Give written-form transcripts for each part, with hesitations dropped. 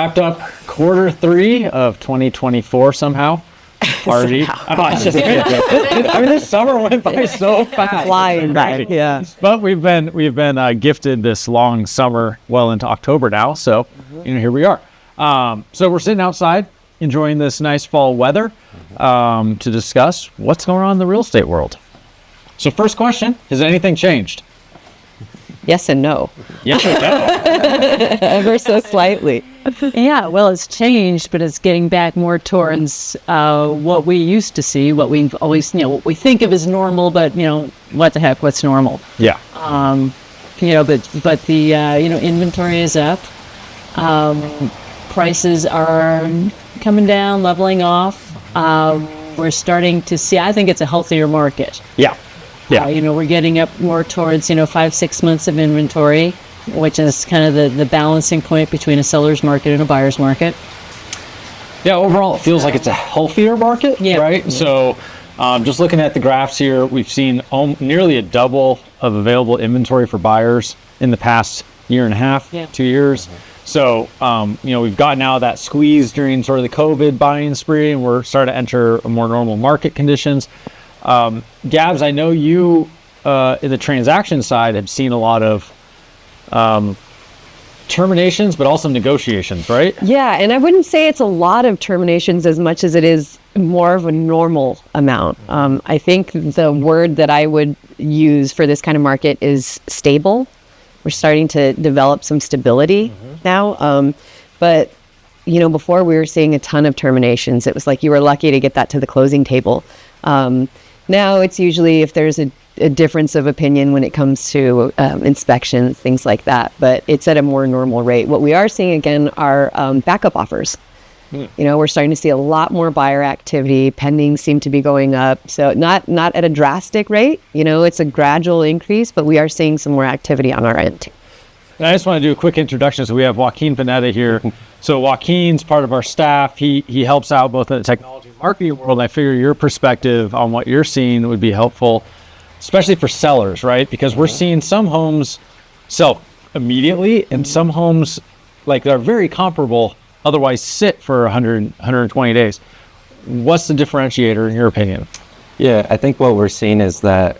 wrapped up quarter 3 of 2024 somehow. Already. I mean, this summer went by so fast. Flying by, yeah. But we've been gifted this long summer well into October now. So, here we are. So we're sitting outside enjoying this nice fall weather to discuss what's going on in the real estate world. So first question, has anything changed? Yes and no. Yes or no? Ever so slightly. Yeah, well, it's changed, but it's getting back more towards what we used to see, what we've always, what we think of as normal, but, what the heck, what's normal? Yeah. But the, inventory is up. Prices are coming down, leveling off. We're starting to see, I think it's a healthier market. Yeah. Yeah. We're getting up more towards, 5-6 months of inventory, which is kind of the balancing point between a seller's market and a buyer's market. Yeah, overall, it feels like it's a healthier market, right? Yeah. So just looking at the graphs here, we've seen nearly a double of available inventory for buyers in the past year and a half, 2 years. So, we've gotten out of that squeeze during sort of the COVID buying spree, and we're starting to enter a more normal market conditions. Gabs, I know you, in the transaction side, have seen a lot of terminations, but also negotiations, right? Yeah, and I wouldn't say it's a lot of terminations as much as it is more of a normal amount. I think the word that I would use for this kind of market is stable. We're starting to develop some stability now. But, before we were seeing a ton of terminations. It was like you were lucky to get that to the closing table. Now it's usually if there's a difference of opinion when it comes to inspections, things like that, but it's at a more normal rate. What we are seeing again are backup offers. We're starting to see a lot more buyer activity. Pendings seem to be going up. So not at a drastic rate, it's a gradual increase, but we are seeing some more activity on our end. And I just want to do a quick introduction. So we have Joaquin Panetta here. So Joaquin's part of our staff. He helps out both in the technology and marketing world. I figure your perspective on what you're seeing would be helpful, especially for sellers, right? Because we're seeing some homes sell immediately and some homes, like they're very comparable, otherwise sit for 120 days. What's the differentiator in your opinion? Yeah, I think what we're seeing is that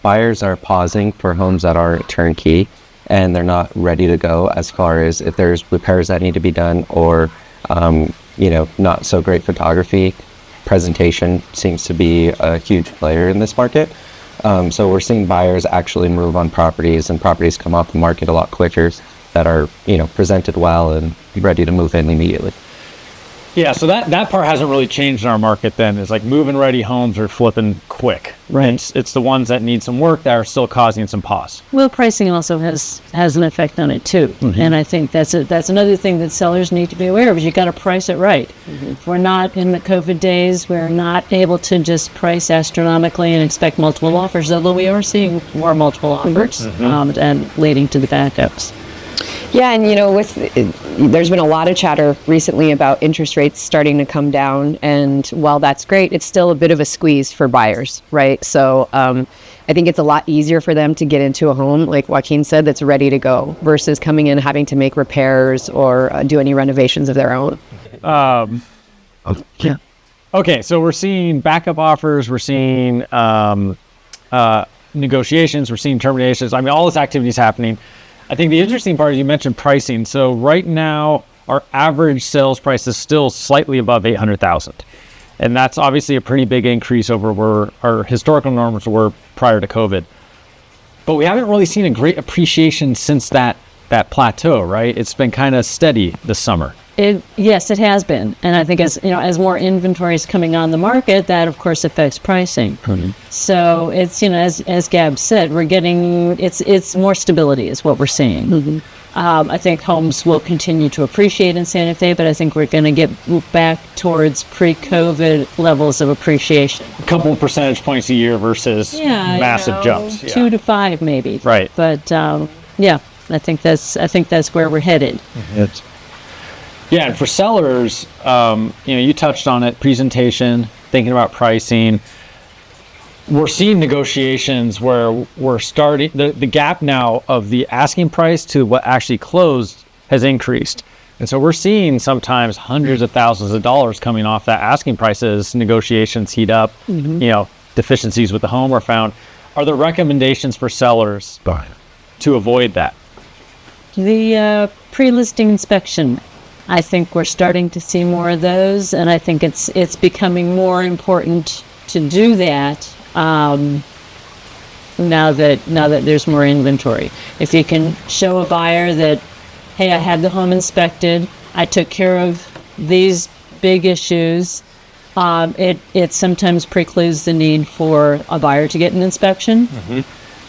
buyers are pausing for homes that are turnkey and they're not ready to go as far as if there's repairs that need to be done or, not so great photography. Presentation seems to be a huge player in this market. So we're seeing buyers actually move on properties and properties come off the market a lot quicker that are, presented well and ready to move in immediately. Yeah, so that part hasn't really changed in our market then. It's like move-in ready homes are flipping quick. Right. It's the ones that need some work that are still causing some pause. Well, pricing also has an effect on it too. And I think that's another thing that sellers need to be aware of is you got to price it right. If we're not in the COVID days, we're not able to just price astronomically and expect multiple offers, although we are seeing more multiple offers and leading to the backups. Yeah, and there's been a lot of chatter recently about interest rates starting to come down, and while that's great, it's still a bit of a squeeze for buyers, right? So I think it's a lot easier for them to get into a home, like Joaquin said, that's ready to go, versus coming in having to make repairs or do any renovations of their own. Yeah. Okay, so we're seeing backup offers, we're seeing negotiations, we're seeing terminations. I mean, all this activity is happening. I think the interesting part is you mentioned pricing. So right now, our average sales price is still slightly above $800,000. And that's obviously a pretty big increase over where our historical norms were prior to COVID. But we haven't really seen a great appreciation since that plateau, right? It's been kind of steady this summer. Yes, it has been. And I think as more inventory is coming on the market, that of course affects pricing. So it's, as Gab said, we're getting, it's more stability is what we're seeing. I think homes will continue to appreciate in Santa Fe, but I think we're going to get back towards pre-COVID levels of appreciation. A couple of percentage points a year versus massive jumps. 2 to 5 maybe. Right. But I think that's where we're headed. Yeah, and for sellers, you touched on it, presentation, thinking about pricing. We're seeing negotiations where we're starting, the gap now of the asking price to what actually closed has increased. And so we're seeing sometimes hundreds of thousands of dollars coming off that asking prices, negotiations heat up, deficiencies with the home are found. Are there recommendations for sellers to avoid that? The pre-listing inspection, I think we're starting to see more of those, and I think it's becoming more important to do that now that there's more inventory. If you can show a buyer that, hey, I had the home inspected, I took care of these big issues, it sometimes precludes the need for a buyer to get an inspection.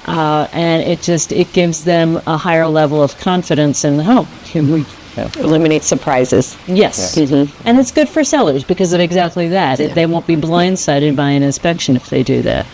And it gives them a higher level of confidence in the home. Eliminate surprises. Yes. And it's good for sellers because of exactly that. They won't be blindsided by an inspection if they do that.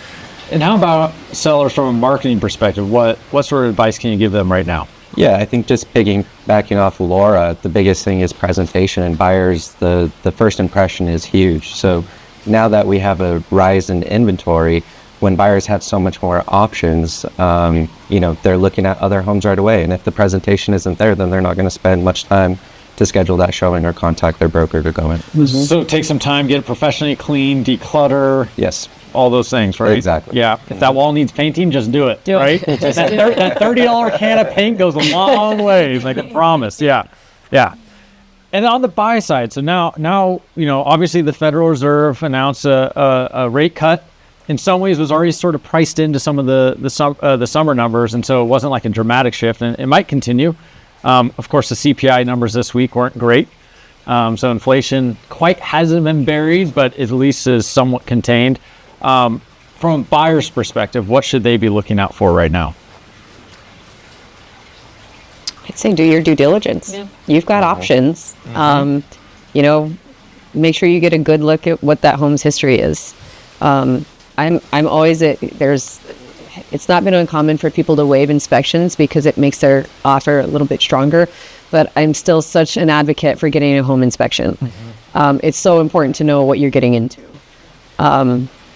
And how about sellers from a marketing perspective? What sort of advice can you give them right now? Yeah, I think just piggybacking off Laura, the biggest thing is presentation, and buyers, the first impression is huge. So now that we have a rise in inventory, when buyers have so much more options, they're looking at other homes right away. And if the presentation isn't there, then they're not going to spend much time to schedule that showing or contact their broker to go in. So take some time, get it professionally clean, declutter. Yes. All those things, right? Exactly. Yeah. If that wall needs painting, just do it. Right? That $30 can of paint goes a long ways, I can promise. Yeah. And on the buy side, so now obviously the Federal Reserve announced a rate cut. In some ways, was already sort of priced into some of the summer numbers, and so it wasn't like a dramatic shift, and it might continue. Of course, the CPI numbers this week weren't great, so inflation quite hasn't been buried, but at least is somewhat contained. From a buyer's perspective, what should they be looking out for right now? I'd say do your due diligence. Yeah. You've got options. Make sure you get a good look at what that home's history is. I'm always it's not been uncommon for people to waive inspections because it makes their offer a little bit stronger, but I'm still such an advocate for getting a home inspection. It's so important to know what you're getting into.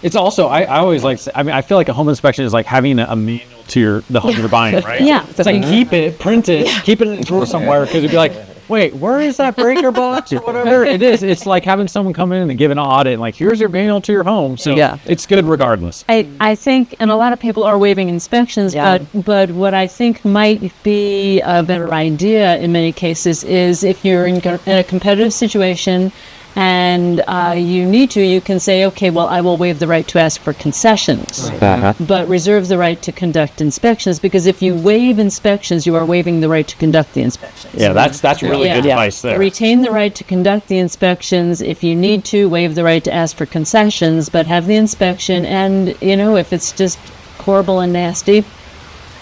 It's also, I always like, I feel like a home inspection is like having a manual to the home you're buying, right? Yeah. It's like keep it, print it, keep it in a drawer somewhere, because you'd be like, wait, where is that breaker box or whatever it is? It's like having someone come in and give an audit and like, here's your manual to your home. So it's good regardless. I think, and a lot of people are waiving inspections, but what I think might be a better idea in many cases is if you're in a competitive situation and you can say, okay, well, I will waive the right to ask for concessions, but reserve the right to conduct inspections, because if you waive inspections, you are waiving the right to conduct the inspections. Yeah, that's really good advice there. Retain the right to conduct the inspections. If you need to, waive the right to ask for concessions, but have the inspection, and, if it's just horrible and nasty,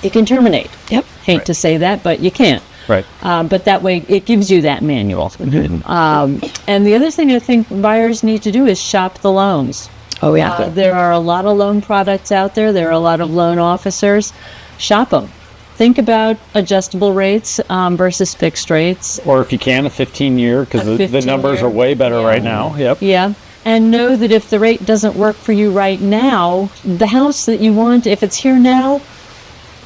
you can terminate. Hate to say that, but you can't. Right. But that way it gives you that manual. And the other thing I think buyers need to do is shop the loans. Oh, yeah. There are a lot of loan products out there. There are a lot of loan officers. Shop them. Think about adjustable rates versus fixed rates. Or if you can, a 15-year, because the numbers are way better right now. Yep. Yeah. And know that if the rate doesn't work for you right now, the house that you want, if it's here now,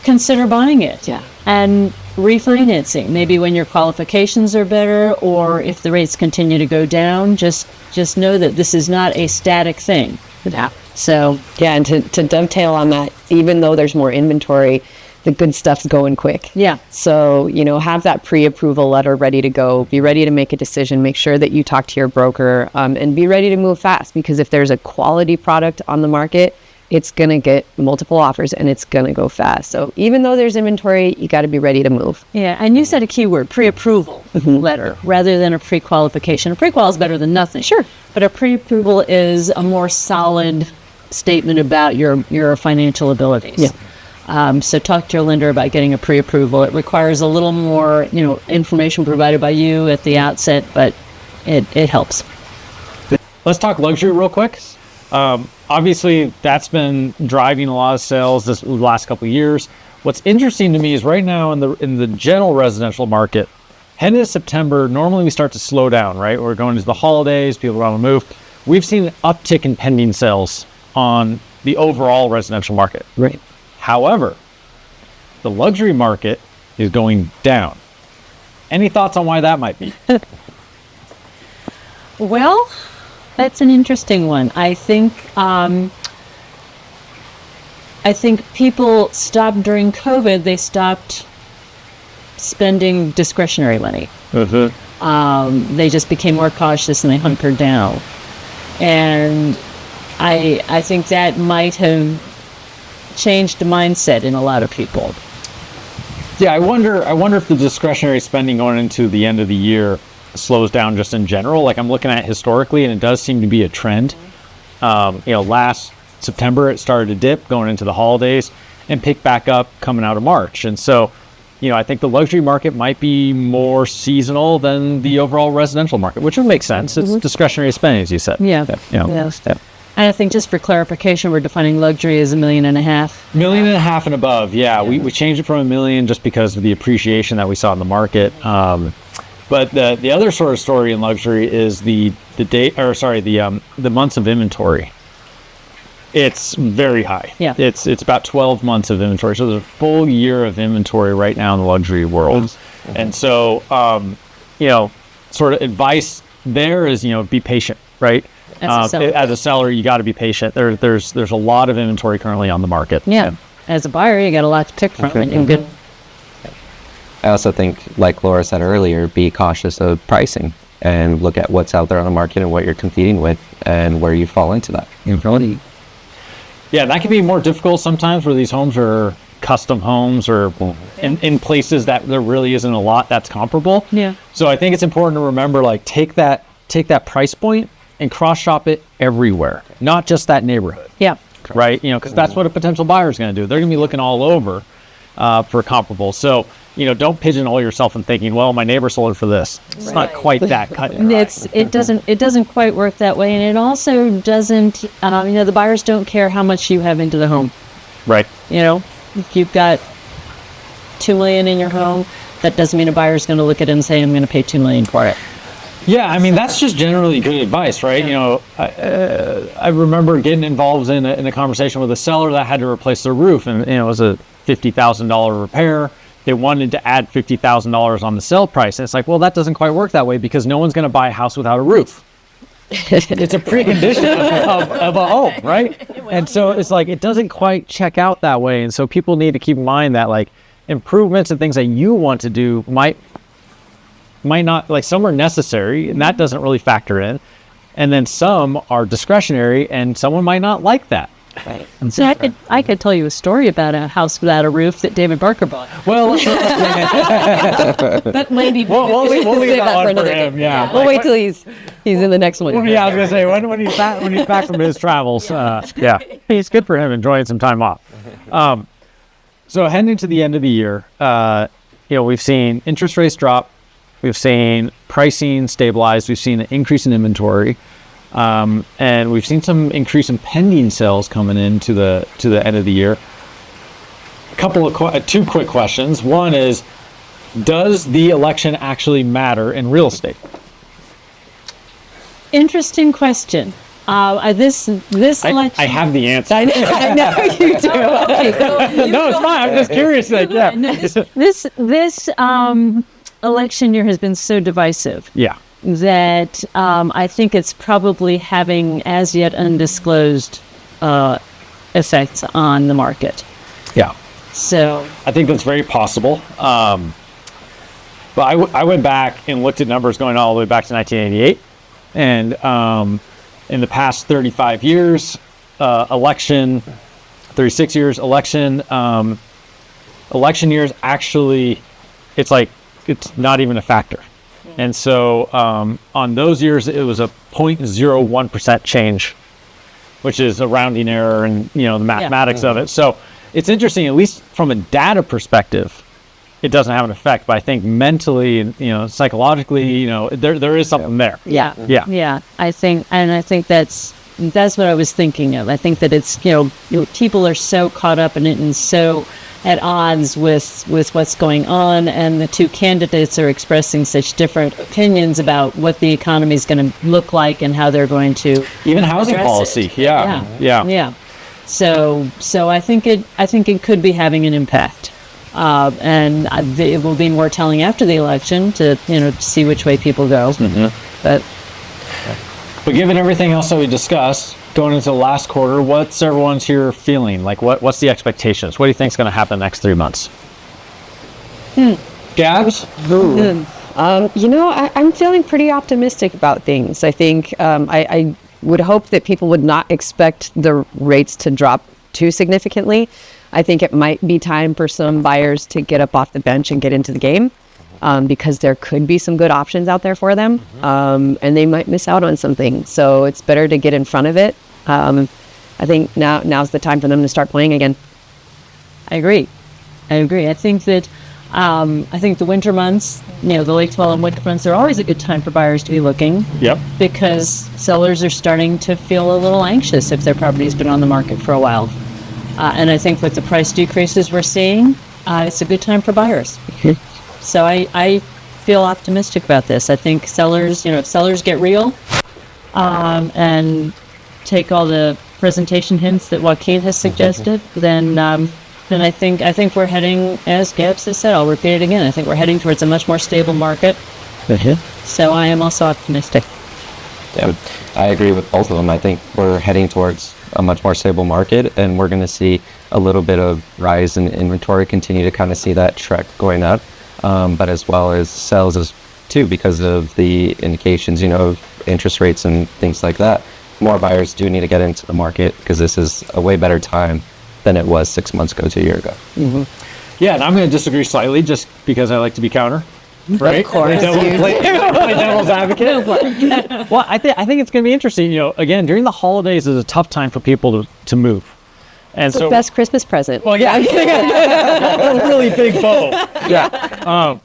consider buying it. Yeah. And refinancing, maybe when your qualifications are better, or if the rates continue to go down, just know that this is not a static thing. Yeah. So and to dovetail on that, even though there's more inventory, the good stuff's going quick. Yeah. So, have that pre-approval letter ready to go. Be ready to make a decision. Make sure that you talk to your broker, and be ready to move fast, because if there's a quality product on the market, it's going to get multiple offers and it's going to go fast. So even though there's inventory, you got to be ready to move. Yeah, and you said a key word, pre-approval letter, rather than a pre-qualification. A pre-qual is better than nothing. Sure. But a pre-approval is a more solid statement about your financial abilities. Yeah. So talk to your lender about getting a pre-approval. It requires a little more, information provided by you at the outset, but it helps. Let's talk luxury real quick. Obviously, that's been driving a lot of sales this last couple of years. What's interesting to me is right now in the general residential market, heading into September, normally we start to slow down, right? We're going into the holidays, people are on the move. We've seen an uptick in pending sales on the overall residential market. Right. However, the luxury market is going down. Any thoughts on why that might be? Well, that's an interesting one. I think people stopped during COVID. They stopped spending discretionary money. They just became more cautious and they hunkered down. And I think that might have changed the mindset in a lot of people. Yeah, I wonder if the discretionary spending going into the end of the year slows down just in general. Like I'm looking at historically, and it does seem to be a trend. Last September it started to dip going into the holidays and pick back up coming out of March. And so, I think the luxury market might be more seasonal than the overall residential market, which would make sense. It's discretionary spending, as you said. Yeah. And I think just for clarification, we're defining luxury as $1.5 million. $1.5 million and above. Yeah. We changed it from $1 million just because of the appreciation that we saw in the market. But the other sort of story in luxury is the months of inventory. It's very high. Yeah. It's about 12 months of inventory. So there's a full year of inventory right now in the luxury world. And so, sort of advice there is, be patient, right? As a seller, you got to be patient. There's a lot of inventory currently on the market. Yeah. As a buyer, you got a lot to pick from. And I also think, like Laura said earlier, be cautious of pricing and look at what's out there on the market and what you're competing with and where you fall into that. Yeah, that can be more difficult sometimes where these homes are custom homes or in places that there really isn't a lot that's comparable. Yeah. So I think it's important to remember, like, take that price point and cross shop it everywhere, not just that neighborhood. Yeah. Right? Because that's what a potential buyer is going to do. They're going to be looking all over for comparable. So, don't pigeonhole yourself in thinking, well, my neighbor sold it for this. It's not quite that cut and dry. It doesn't quite work that way, and it also doesn't. The buyers don't care how much you have into the home. Right. If you've got $2 million in your home, that doesn't mean a buyer's going to look at it and say, I'm going to pay $2 million for it. Yeah, that's just generally good advice, right? I remember getting involved in a conversation with a seller that had to replace their roof, and it was a $50,000 repair. They wanted to add $50,000 on the sale price. And it's like, well, that doesn't quite work that way because no one's going to buy a house without a roof. It's a precondition of a home, right? And so it's like, it doesn't quite check out that way. And so people need to keep in mind that, like, improvements and things that you want to do might not, like, some are necessary and that doesn't really factor in. And then some are discretionary and someone might not like that. Right. So I could tell you a story about a house without a roof that David Barker bought. Well, but maybe we'll leave that one for him. Yeah, we'll wait till he's in the next one. Yeah, I was gonna say when he's back from his travels. Yeah, it's good for him enjoying some time off. So heading to the end of the year, we've seen interest rates drop, we've seen pricing stabilize, we've seen an increase in inventory. And we've seen some increase in pending sales coming into the end of the year. Two quick questions. One is, does the election actually matter in real estate? Interesting question. This election. I have the answer. I know you do. No, it's fine. I'm just curious. This election year has been so divisive. Yeah. That I think it's probably having as yet undisclosed effects on the market. Yeah. So I think that's very possible. But I went back and looked at numbers going all the way back to 1988. And in the past 35 years, 36 years, election years, actually, it's not even a factor. And so on those years, it was a 0.01% change, which is a rounding error and, the mathematics of it. So it's interesting, at least from a data perspective, it doesn't have an effect. But I think mentally and, psychologically, there is something there. Yeah. I think that's what I was thinking of. I think that it's, people are so caught up in it and so at odds with what's going on, and the two candidates are expressing such different opinions about what the economy is going to look like and how they're going to even housing policy. Yeah. So I think it could be having an impact. And it will be more telling after the election to see which way people go. But given everything else that we discussed going into the last quarter, what's everyone's here feeling? Like, what's the expectations? What do you think is going to happen the next 3 months? Gabs? I'm feeling pretty optimistic about things. I think I would hope that people would not expect the rates to drop too significantly. I think it might be time for some buyers to get up off the bench and get into the game because there could be some good options out there for them, and they might miss out on something. So it's better to get in front of it. I think now's the time for them to start playing again. I agree. I think that I think the winter months, the late fall and winter months, are always a good time for buyers to be looking. Yep. Because sellers are starting to feel a little anxious if their property's been on the market for a while. And I think with the price decreases we're seeing, it's a good time for buyers. So I feel optimistic about this. I think sellers, if sellers get real and take all the presentation hints that Joaquin has suggested, then I think we're heading, as Gabs has said, I'll repeat it again, I think we're heading towards a much more stable market. So I am also optimistic. Yeah, I agree with both of them. I think we're heading towards a much more stable market, and we're going to see a little bit of rise in inventory, continue to kind of see that trek going up, but as well as sales too, because of the indications, of interest rates and things like that. More buyers do need to get into the market because this is a way better time than it was 6 months ago to a year ago. Yeah, and I'm going to disagree slightly just because I like to be counter. Right? Of course. Play devil's advocate. Well, I think it's going to be interesting. Again, during the holidays is a tough time for people to move. And It's the best Christmas present. Well, yeah. A really big bow. Yeah.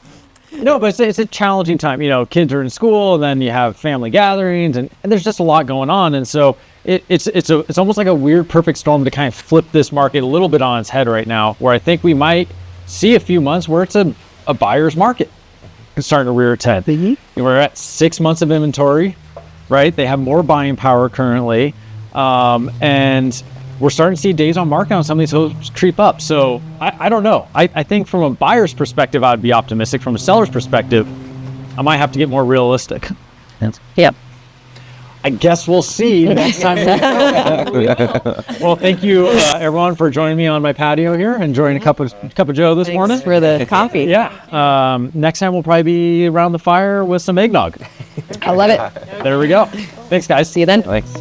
No, but it's a challenging time. Kids are in school, and then you have family gatherings, and there's just a lot going on. And so it's almost like a weird perfect storm to kind of flip this market a little bit on its head right now, where I think we might see a few months where it's a buyer's market. It's starting to rear its head. We're at 6 months of inventory, right? They have more buying power currently, and we're starting to see days on market on some of these homes creep up. So I don't know. I think from a buyer's perspective, I'd be optimistic. From a seller's perspective, I might have to get more realistic. Yep. I guess we'll see next time. Well, thank you, everyone, for joining me on my patio here, enjoying a cup of Joe this morning. Thanks for the coffee. Yeah. Next time we'll probably be around the fire with some eggnog. I love it. There we go. Thanks, guys. See you then. Thanks.